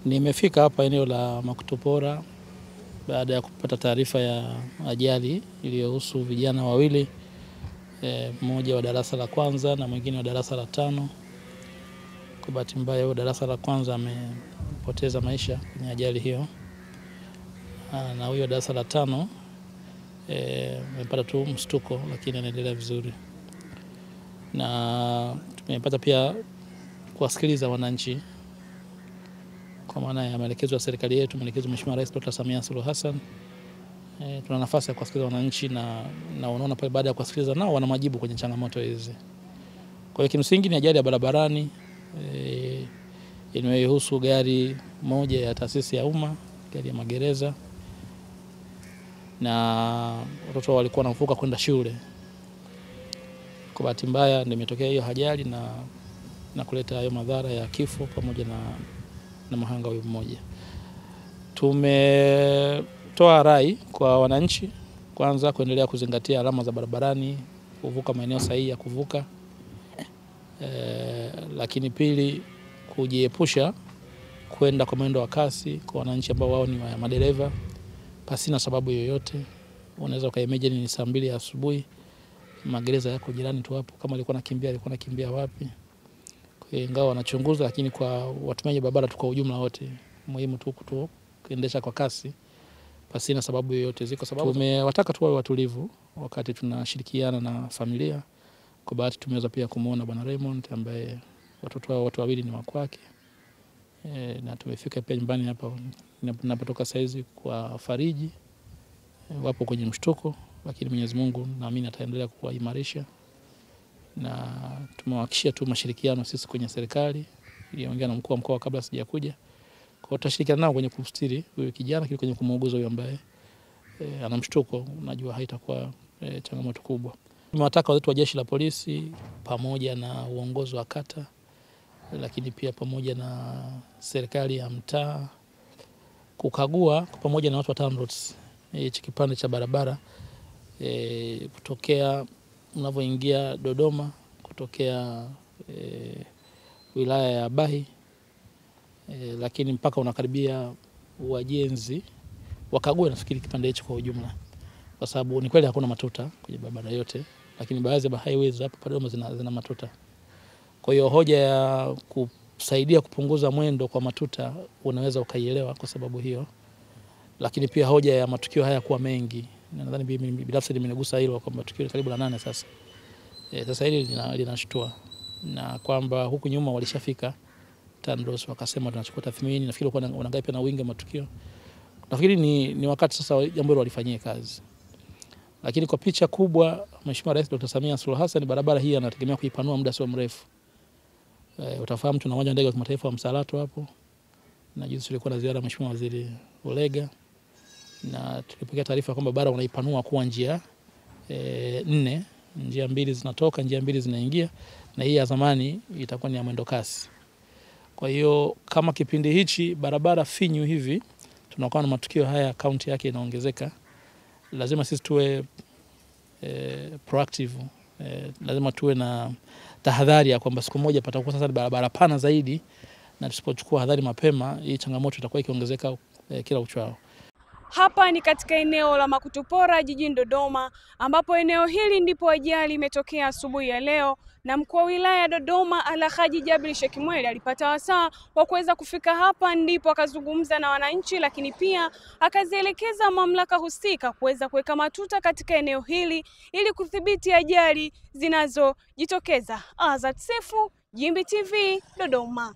Nimefika hapa eneo la Makutupora baada ya kupata taarifa ya ajali iliyohusu vijana wawili, mmoja wa darasa la kwanza na mwingine wa darasa la 5. Kwa bahati mbaya darasa la kwanza amepoteza maisha kwenye ajali hiyo, na huyo darasa la 5 amepata tu mshtuko, lakini anaendelea vizuri. Na tumepata pia kuwasikiliza wananchi kwa maana ya maelekezo ya serikali yetu, maelekezo Mheshimiwa Rais Dr. Samia Suluhu Hassan. Tuna nafasi ya kuwasikiliza wananchi na unaona pale baada ya kuwasikiliza nao wana majibu kwenye changamoto hizi. Kwa hiyo kimsingi ni ajali ya barabarani inayohusu gari moja ya taasisi ya umma, gari ya magereza, na watoto walikuwa wanavuka kwenda shule. Kwa bahati mbaya imetokea hiyo ajali na kuleta hayo madhara ya kifo pamoja na mahanga huyu mmoja. Tumetoa rai kwa wananchi kwanza kuendelea kuzingatia alama za barabarani, kuvuka maeneo sahihi ya kuvuka. Lakini pili, kujiepusha kwenda kwa mwendo wa kasi kwa wananchi ambao wao ni madereva pasina sababu yoyote. Unaweza ukaimagine ni saa 2 asubuhi, magereza yako jirani tu hapo, kama alikuwa anakimbia wapi. Kwa hiyo ingawa wanachunguza, lakini kwa watumiaji barabara tu kwa ujumla wote muhimu tu kuendesha kwa kasi pasina sababu yoyote. Ziko sababu tumewataka tu wawe watulivu wakati tunashirikiana na familia. Kwa bahati tumeweza pia kumuona Bwana Raymond ambaye watu wawili ni wa kwake, na tumefika pia nyumbani hapa ninapotoka saizi kwa fariji. Wapo kwenye mshtuko, lakini Mwenyezi Mungu naamini ataendelea kuwaimarisha, na tumewahakikishia tu mashirikiano sisi kwenye serikali. Niliongea na mkuu wa mkoa kabla sijakuja. Kwa hiyo tutashirikiana nao kwenye kumstiri huyo kijana, kile kwenye kumuuguza huyo ambaye ana mshtuko. Unajua haitakuwa changamoto kubwa. Tumewataka watu wa jeshi la polisi pamoja na uongozi wa kata, lakini pia pamoja na serikali ya mtaa kukagua pamoja na watu wa TANROADS hichi kipande cha barabara kutokea unavyoingia Dodoma kutokea wilaya ya Bahi, lakini mpaka unakaribia Wajenzi, wakague nafikiri kipande hicho kwa ujumla, kwa sababu ni kweli hakuna matuta kwenye barabara yote, lakini baadhi ya highways hapa Dodoma zina matuta. Kwa hiyo hoja ya kusaidia kupunguza mwendo kwa matuta unaweza ukaielewa kwa sababu hiyo, lakini pia hoja ya matukio haya kuwa mengi, nadhani binafsi nimegusa hilo kwa matukio karibu la 8 sasa. Sasa hili linashtua, na kwamba huku nyuma walishafika TANROADS wakasema tunachukua tathmini. Nafikiri kwa unaangalia pia na wingi wa matukio. Nafikiri ni wakati sasa jambo hilo walifanyie kazi. Lakini kwa picha kubwa, Mheshimiwa Rais Dr. Samia Suluhu Hassan barabara hii anategemea kuipanua muda sio mrefu. Utafahamu tuna uwanja wa ndege wa kimataifa wa Msalato hapo, na juzi tulikuwa na ziara Mheshimiwa Waziri Ulega, na tulipokea taarifa kwamba barabara unaipanua kuwa njia 4, njia 2 zinatoka, njia 2 zinaingia, na hii ya zamani itakuwa ni ya mwendo kasi. Kwa hiyo kama kipindi hichi barabara finyu hivi tunakuwa na matukio haya, kaunti yake inaongezeka, lazima sisi tuwe proactive. Lazima tuwe na tahadhari ya kwamba siku moja patakuwa sasa barabara pana zaidi, na tusipochukua hadhari mapema hii changamoto itakuwa ikiongezeka kila uchao. Hapa ni katika eneo la Makutupora jijini Dodoma, ambapo eneo hili ndipo ajali imetokea asubuhi ya leo, na mkuu wa wilaya ya Dodoma Alhaji Jabir Sheikh Mwele alipata wasaa wa kuweza kufika hapa, ndipo akazungumza na wananchi, lakini pia akazielekeza mamlaka husika kuweza kuweka matuta katika eneo hili ili kudhibiti ajali zinazojitokeza. Azad Sefu, Jimbi TV, Dodoma.